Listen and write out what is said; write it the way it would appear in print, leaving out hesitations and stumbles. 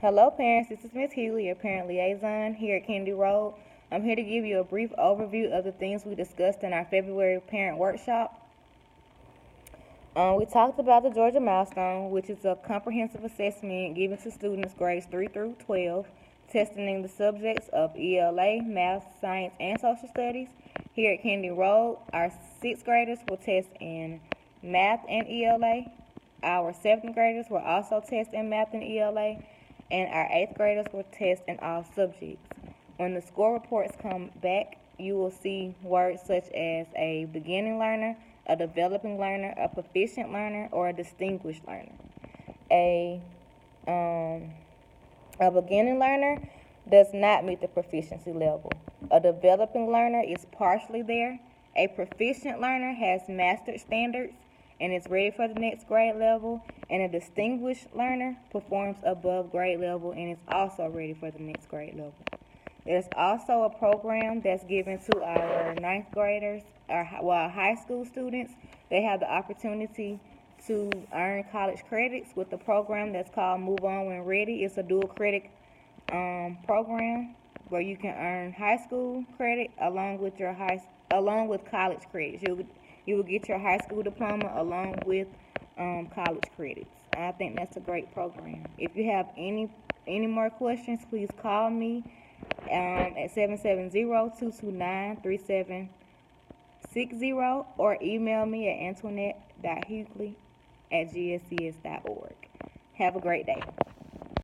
Hello, parents. This is Miss Hughley, your parent liaison here at Kennedy Road. I'm here to give you a brief overview of the things we discussed in our February parent workshop. We talked about the Georgia Milestone, which is a comprehensive assessment given to students grades 3 through 12, testing the subjects of ELA, math, science, and social studies. Here at Kennedy Road, our 6th graders will test in math and ELA. Our 7th graders will also test in math and ELA, and our 8th graders will test in all subjects. When the score reports come back, you will see words such as a beginning learner, a developing learner, a proficient learner, or a distinguished learner. A beginning learner does not meet the proficiency level. A developing learner is partially there. A proficient learner has mastered standards and is ready for the next grade level, and a distinguished learner performs above grade level and is also ready for the next grade level. There's also a program that's given to our 9th graders, our high school students. They have the opportunity to earn college credits with the program that's called Move On When Ready. It's a dual credit program where you can earn high school credit along with college credits. You will get your high school diploma along with college credits. I think that's a great program. If you have any more questions, please call me at 770-229-3760 or email me at antoinette.hughley@gscs.org. Have a great day.